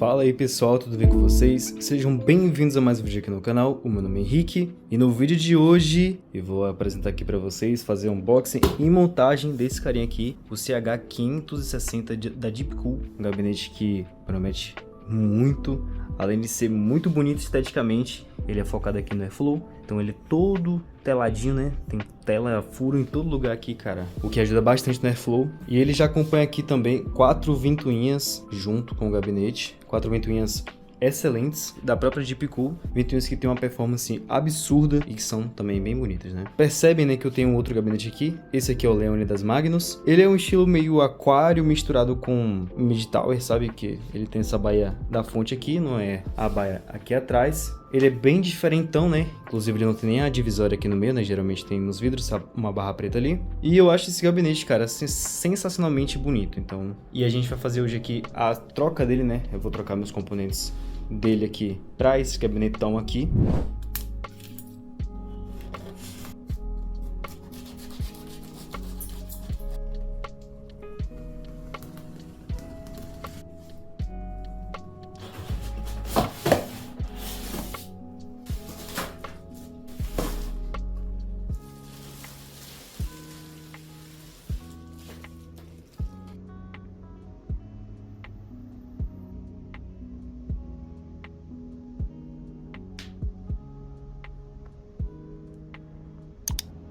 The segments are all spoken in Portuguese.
Fala aí pessoal, tudo bem com vocês? Sejam bem-vindos a mais um vídeo aqui no canal. O meu nome é Henrique e no vídeo de hoje eu vou apresentar aqui pra vocês, fazer um unboxing e montagem desse carinha aqui, o CH560 da Deepcool, um gabinete que promete muito, além de ser muito bonito esteticamente. Ele é focado aqui no Airflow, então ele é todo teladinho, né? Tem tela furo em todo lugar aqui, cara, o que ajuda bastante no Airflow. E ele já acompanha aqui também 4 ventoinhas junto com o gabinete, 4 ventoinhas excelentes da própria Deepcool, ventoinhas que tem uma performance absurda e que são também bem bonitas, né? Percebem, né, que eu tenho um outro gabinete aqui. Esse aqui é o Leônidas Magnus. Ele é um estilo meio aquário misturado com mid-tower, sabe? Que ele tem essa baia da fonte aqui, não é a baia aqui atrás. Ele é bem diferentão, né? Inclusive ele não tem nem a divisória aqui no meio, né? Geralmente tem nos vidros uma barra preta ali. E eu acho esse gabinete, cara, sensacionalmente bonito. Então, e a gente vai fazer hoje aqui a troca dele, né? Eu vou trocar meus componentes dele aqui para esse gabinetão aqui.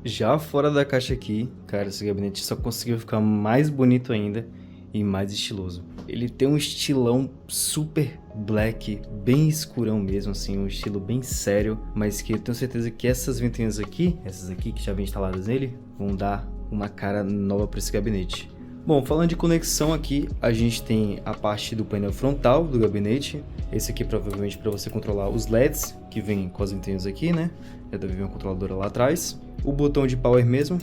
Já fora da caixa aqui, cara, esse gabinete só conseguiu ficar mais bonito ainda e mais estiloso. Ele tem um estilão super black, bem escurão mesmo, assim, um estilo bem sério, mas que eu tenho certeza que essas ventoinhas aqui, essas aqui que já vem instaladas nele, vão dar uma cara nova para esse gabinete. Bom, falando de conexão aqui, a gente tem a parte do painel frontal do gabinete. Esse aqui provavelmente para você controlar os LEDs que vem com as ventoinhas aqui, né? Já deve vir uma controladora lá atrás. O botão de power mesmo,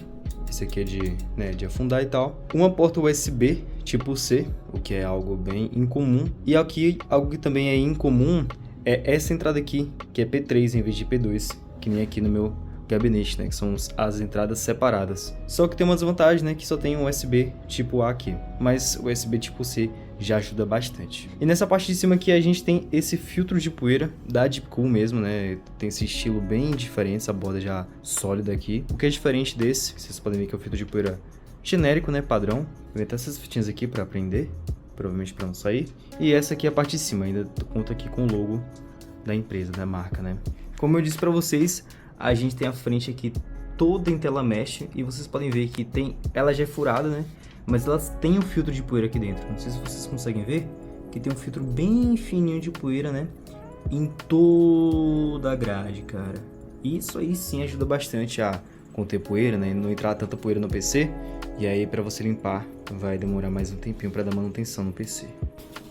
esse aqui é de afundar e tal. Uma porta USB tipo C, o que é algo bem incomum. E aqui, algo que também é incomum, é essa entrada aqui, que é P3 em vez de P2, que nem aqui no meu gabinete, né, que são as entradas separadas. Só que tem uma desvantagem, né, que só tem um USB tipo A aqui, mas o USB tipo C já ajuda bastante. E nessa parte de cima aqui a gente tem esse filtro de poeira da Deepcool mesmo, né, tem esse estilo bem diferente, essa borda já sólida aqui. O que é diferente desse, vocês podem ver que é o filtro de poeira genérico, né, padrão. Vou até essas fitinhas aqui para prender, provavelmente para não sair. E essa aqui é a parte de cima, ainda conta aqui com o logo da empresa, da marca, né. Como eu disse para vocês, a gente tem a frente aqui toda em tela mesh e vocês podem ver que ela já é furada, né? Mas elas têm um filtro de poeira aqui dentro. Não sei se vocês conseguem ver que tem um filtro bem fininho de poeira, né? Em toda a grade, cara. Isso aí sim ajuda bastante a conter poeira, né? Não entrar tanta poeira no PC. E aí para você limpar vai demorar mais um tempinho para dar manutenção no PC.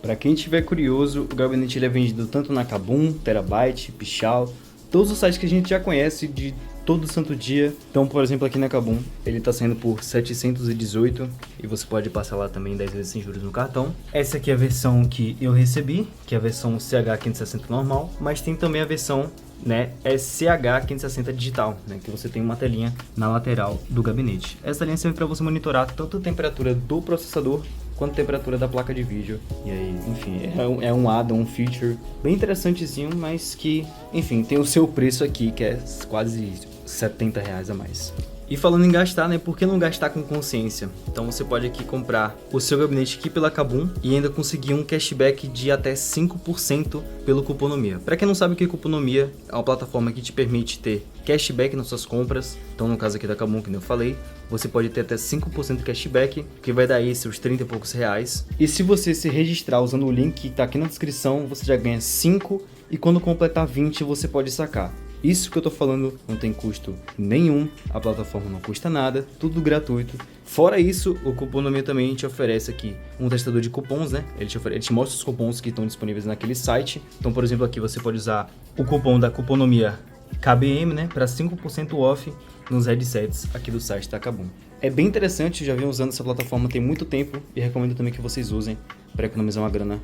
Para quem tiver curioso, o gabinete ele é vendido tanto na Kabum, Terabyte, Pichau, todos os sites que a gente já conhece de todo santo dia. Então, por exemplo, aqui na Kabum, ele tá saindo por 718 e você pode passar lá também 10 vezes sem juros no cartão. Essa aqui é a versão que eu recebi, que é a versão CH560 normal, mas tem também a versão, né, CH560 digital, né, que você tem uma telinha na lateral do gabinete. Essa telinha serve para você monitorar tanto a temperatura do processador quanto a temperatura da placa de vídeo. E aí, enfim, é um add-on, um feature bem interessantezinho, mas que, enfim, tem o seu preço aqui, que é quase R$70 a mais. E falando em gastar, né, por que não gastar com consciência? Então você pode aqui comprar o seu gabinete aqui pela Kabum e ainda conseguir um cashback de até 5% pelo Cuponomia. Para quem não sabe o que é Cuponomia, é uma plataforma que te permite ter cashback nas suas compras. Então no caso aqui da Kabum, que eu falei, você pode ter até 5% de cashback, que vai dar aí seus 30 e poucos reais. E se você se registrar usando o link que está aqui na descrição, você já ganha 5 e quando completar 20 você pode sacar. Isso que eu tô falando não tem custo nenhum, a plataforma não custa nada, tudo gratuito. Fora isso, o Cuponomia também te oferece aqui um testador de cupons, né? Ele te mostra os cupons que estão disponíveis naquele site. Então, por exemplo, aqui você pode usar o cupom da Cuponomia KBM, né, para 5% off nos headsets aqui do site da Kabum. É bem interessante, já venho usando essa plataforma tem muito tempo e recomendo também que vocês usem para economizar uma grana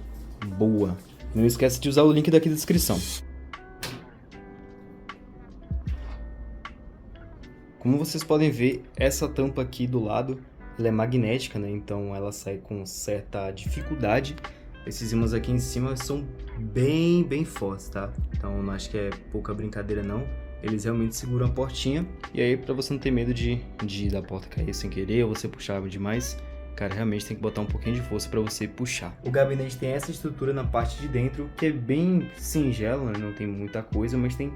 boa. Não esquece de usar o link daqui da descrição. Como vocês podem ver, essa tampa aqui do lado, ela é magnética, né? Então ela sai com certa dificuldade Esses ímãs aqui em cima são bem fortes, tá? Então não acho que é pouca brincadeira não. Eles realmente seguram a portinha. E aí, pra você não ter medo de da porta cair sem querer ou você puxar demais, cara, realmente tem que botar um pouquinho de força para você puxar. O gabinete tem essa estrutura na parte de dentro, que é bem singelo, né? Não tem muita coisa, mas tem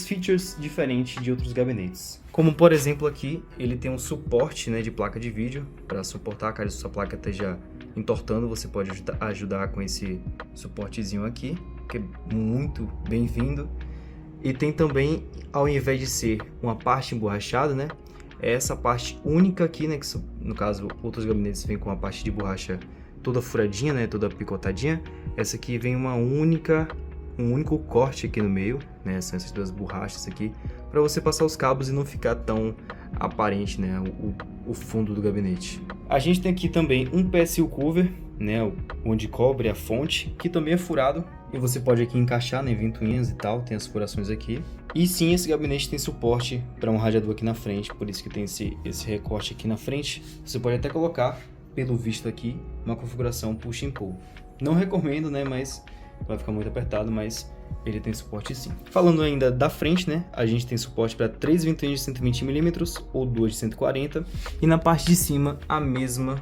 features diferentes de outros gabinetes. Como, por exemplo, aqui, ele tem um suporte, né, de placa de vídeo, para suportar, caso sua placa esteja entortando, você pode ajudar com esse suportezinho aqui, que é muito bem-vindo. E tem também, ao invés de ser uma parte emborrachada, né, é essa parte única aqui, né, que no caso outros gabinetes vêm com a parte de borracha toda furadinha, né, toda picotadinha. Essa aqui vem um único corte aqui no meio, né, são essas duas borrachas aqui, para você passar os cabos e não ficar tão aparente, né, o fundo do gabinete. A gente tem aqui também um PSU cover, né, onde cobre a fonte, que também é furado. E você pode aqui encaixar, né, ventoinhas e tal, tem as furações aqui. E sim, esse gabinete tem suporte para um radiador aqui na frente, por isso que tem esse recorte aqui na frente. Você pode até colocar, pelo visto aqui, uma configuração push and pull. Não recomendo, né, mas vai ficar muito apertado, mas ele tem suporte sim. Falando ainda da frente, né, a gente tem suporte para 3 ventoinhas de 120mm ou 2 de 140. E na parte de cima, a mesma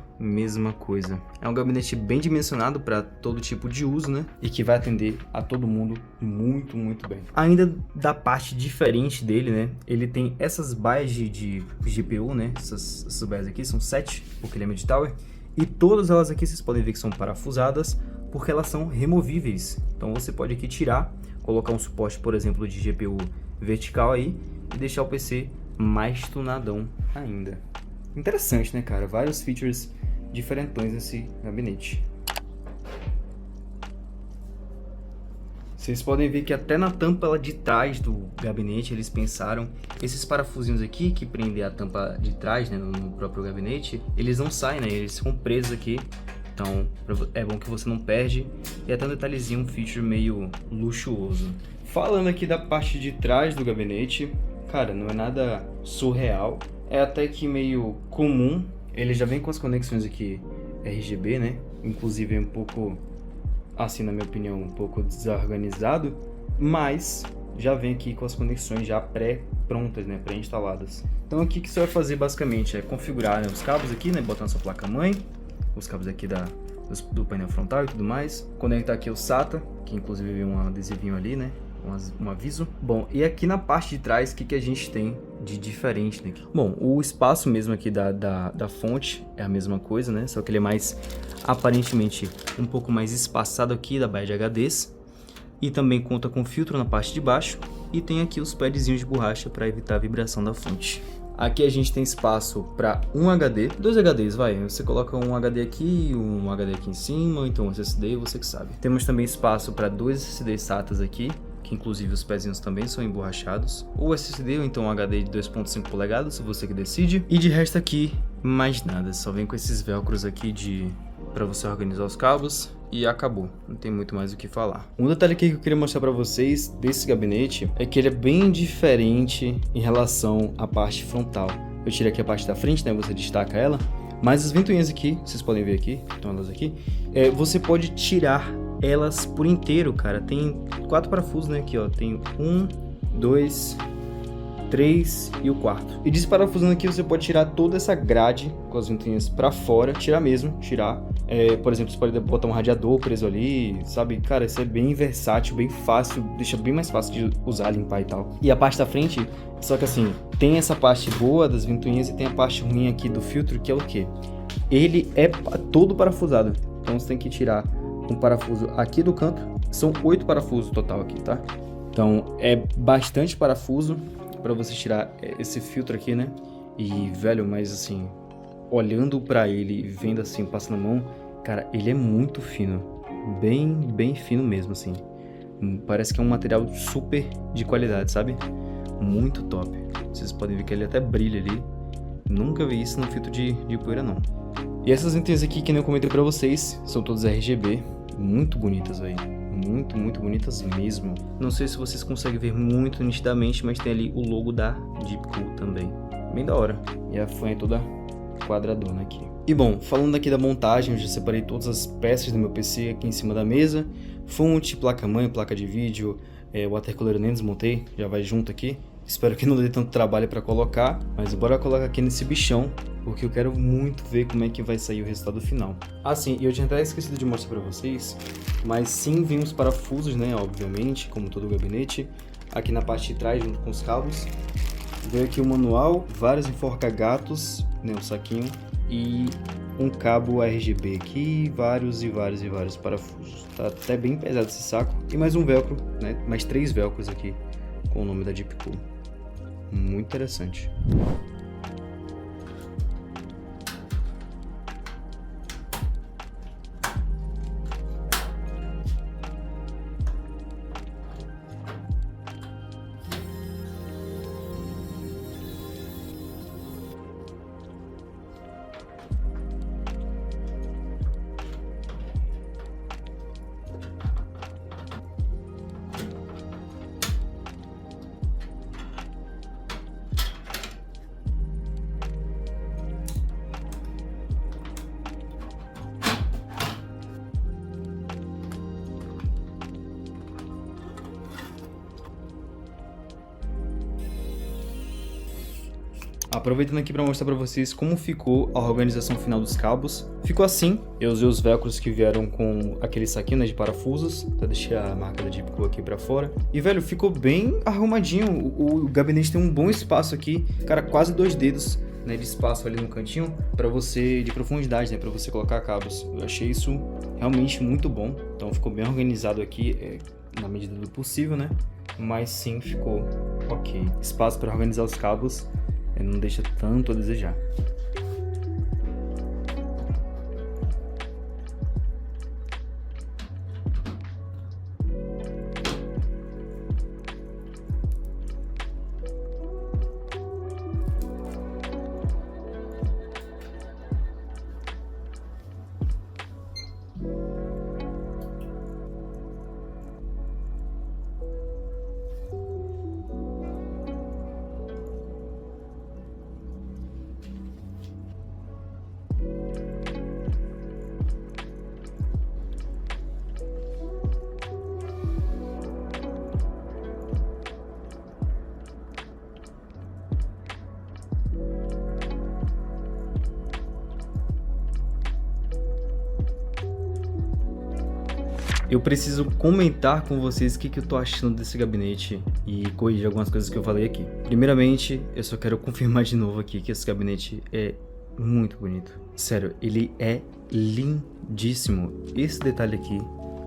coisa. É um gabinete bem dimensionado para todo tipo de uso, né, e que vai atender a todo mundo muito bem. Ainda da parte diferente dele, né, ele tem essas baias de GPU, né, essas baias aqui são 7, porque ele é mid-tower. E todas elas aqui vocês podem ver que são parafusadas, porque elas são removíveis. Então você pode aqui tirar, colocar um suporte, por exemplo, de GPU vertical aí e deixar o PC mais tunadão ainda. Interessante, né, cara? Vários features diferentões nesse gabinete. Vocês podem ver que até na tampa de trás do gabinete eles pensaram esses parafusinhos aqui que prendem a tampa de trás, né, no próprio gabinete, eles não saem, né? Eles ficam presos aqui. Então é bom que você não perde. E até um detalhezinho, um feature meio luxuoso. Falando aqui da parte de trás do gabinete, cara, não é nada surreal. É até que meio comum. Ele já vem com as conexões aqui RGB, né? Inclusive é um pouco, assim na minha opinião, um pouco desorganizado. Mas já vem aqui com as conexões já pré-prontas, né? Pré-instaladas. Então aqui que você vai fazer basicamente é configurar, né, os cabos aqui, né? Botar na sua placa-mãe. Os cabos aqui do painel frontal e tudo mais. Conectar aqui o SATA, que inclusive vem um adesivinho ali, né? Um aviso. Bom, e aqui na parte de trás, o que a gente tem de diferente, né? Bom, o espaço mesmo aqui da fonte é a mesma coisa, né? Só que ele é mais, aparentemente, um pouco mais espaçado aqui da baía de HDs. E também conta com filtro na parte de baixo. E tem aqui os padzinhos de borracha para evitar a vibração da fonte. Aqui a gente tem espaço para um HD, 2 HDs, vai. Você coloca um HD aqui, um HD aqui em cima, então um SSD, você que sabe. Temos também espaço para 2 SSDs SATAs aqui, que inclusive os pezinhos também são emborrachados. Ou SSD ou então um HD de 2.5 polegadas, se você que decide. E de resto aqui, mais nada, só vem com esses velcros aqui para você organizar os cabos. E acabou, não tem muito mais o que falar. Um detalhe aqui que eu queria mostrar para vocês desse gabinete é que ele é bem diferente em relação à parte frontal. Eu tirei aqui a parte da frente, né, você destaca ela, mas as ventoinhas aqui, vocês podem ver aqui, estão elas aqui, você pode tirar elas por inteiro, cara. Tem 4 parafusos, né, aqui ó, tem 1, 2, 3 e o quarto. E desparafusando aqui você pode tirar toda essa grade com as ventoinhas para fora, tirar. Por exemplo, você pode botar um radiador preso ali, sabe? Cara, isso é bem versátil, bem fácil, deixa bem mais fácil de usar, limpar e tal. E a parte da frente, só que assim, tem essa parte boa das ventoinhas e tem a parte ruim aqui do filtro, que é o quê? Ele é todo parafusado, então você tem que tirar um parafuso aqui do canto, são 8 parafusos total aqui, tá? Então é bastante parafuso para você tirar esse filtro aqui, né? E, velho, mas assim, olhando para ele e vendo assim, passando a mão, cara, ele é muito fino. Bem fino mesmo, assim. Parece que é um material super de qualidade, sabe? Muito top. Vocês podem ver que ele até brilha ali. Nunca vi isso no filtro de poeira, não. E essas ventoinhas aqui, que nem eu comentei para vocês, são todas RGB. Muito bonitas, velho. Muito bonitas mesmo. Não sei se vocês conseguem ver muito nitidamente, mas tem ali o logo da Deepcool também. Bem da hora. E a fã é toda quadradona aqui. E bom, falando aqui da montagem, eu já separei todas as peças do meu PC aqui em cima da mesa. Fonte, placa-mãe, placa de vídeo, watercooler eu nem desmontei, já vai junto aqui. Espero que não dê tanto trabalho para colocar, mas bora colocar aqui nesse bichão, porque eu quero muito ver como é que vai sair o resultado final. Ah sim, e eu tinha até esquecido de mostrar para vocês, mas sim vem os parafusos, né, obviamente, como todo o gabinete, aqui na parte de trás junto com os cabos. Veio aqui o manual, vários enforca-gatos, né, um saquinho, e um cabo RGB aqui, vários parafusos. Tá até bem pesado esse saco. E mais um velcro, né, mais 3 velcros aqui, com o nome da Deepcool. Muito interessante. Aproveitando aqui para mostrar para vocês como ficou a organização final dos cabos. Ficou assim, eu usei os velcros que vieram com aquele saquinho, né, de parafusos, até deixei a marca da Deepcool aqui para fora. E velho, ficou bem arrumadinho, o gabinete tem um bom espaço aqui, cara, quase 2 dedos, né, de espaço ali no cantinho para você, de profundidade, né, para você colocar cabos. Eu achei isso realmente muito bom, então ficou bem organizado aqui, na medida do possível, né, mas sim ficou ok. Espaço para organizar os cabos não deixa tanto a desejar. Eu preciso comentar com vocês o que eu tô achando desse gabinete e corrigir algumas coisas que eu falei aqui. Primeiramente, eu só quero confirmar de novo aqui que esse gabinete é muito bonito. Sério, ele é lindíssimo. Esse detalhe aqui,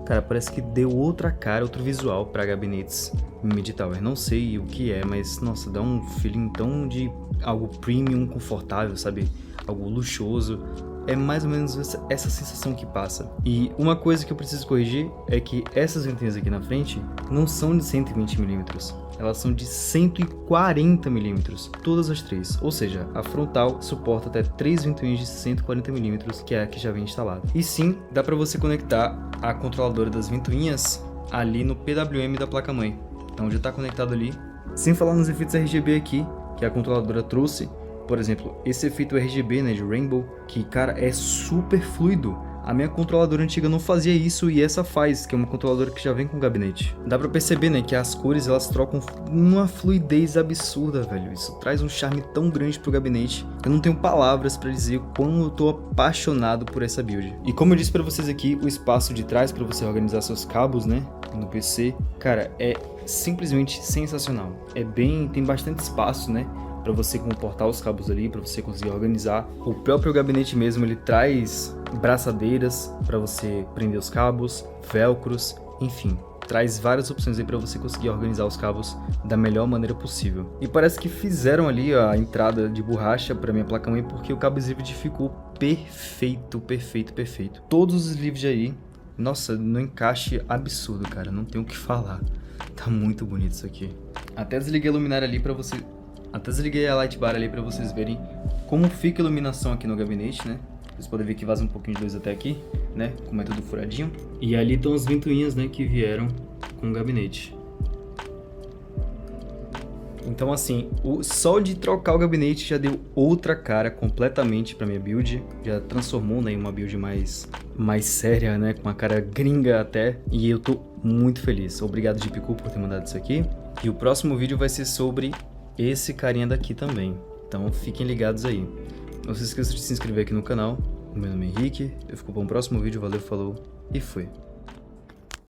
cara, parece que deu outra cara, outro visual para gabinetes mid-tower. Não sei o que é, mas nossa, dá um feeling tão de algo premium, confortável, sabe? Algo luxuoso. É mais ou menos essa sensação que passa. E uma coisa que eu preciso corrigir é que essas ventoinhas aqui na frente não são de 120mm, elas são de 140mm, todas as 3. Ou seja, a frontal suporta até 3 ventoinhas de 140mm, que é a que já vem instalada. E sim, dá para você conectar a controladora das ventoinhas ali no PWM da placa-mãe. Então já está conectado ali. Sem falar nos efeitos RGB aqui, que a controladora trouxe. Por exemplo, esse efeito RGB, né, de Rainbow, que, cara, é super fluido. A minha controladora antiga não fazia isso e essa faz, que é uma controladora que já vem com o gabinete. Dá pra perceber, né, que as cores, elas trocam uma fluidez absurda, velho. Isso traz um charme tão grande pro gabinete. Eu não tenho palavras pra dizer o quão eu tô apaixonado por essa build. E como eu disse pra vocês aqui, o espaço de trás pra você organizar seus cabos, né, no PC, cara, é simplesmente sensacional. Tem bastante espaço, né, para você comportar os cabos ali, para você conseguir organizar. O próprio gabinete mesmo, ele traz braçadeiras para você prender os cabos, velcros, enfim, traz várias opções aí para você conseguir organizar os cabos da melhor maneira possível. E parece que fizeram ali a entrada de borracha para minha placa-mãe porque o cabo Swift ficou perfeito. Todos os sleeves aí, nossa, no encaixe absurdo, cara, não tenho o que falar. Tá muito bonito isso aqui. Até desliguei a luminária ali para você... Até desliguei a light bar ali para vocês verem como fica a iluminação aqui no gabinete, né? Vocês podem ver que vaza um pouquinho de luz até aqui, né? Como é tudo furadinho. E ali estão as ventoinhas, né? Que vieram com o gabinete. Então assim, só de trocar o gabinete já deu outra cara completamente pra minha build. Já transformou, né, em uma build mais séria, né, com uma cara gringa até. E eu tô muito feliz. Obrigado, Jeepcool, por ter mandado isso aqui. E o próximo vídeo vai ser sobre esse carinha daqui também. Então fiquem ligados aí. Não se esqueça de se inscrever aqui no canal. O meu nome é Henrique. Eu fico para um próximo vídeo. Valeu, falou e fui.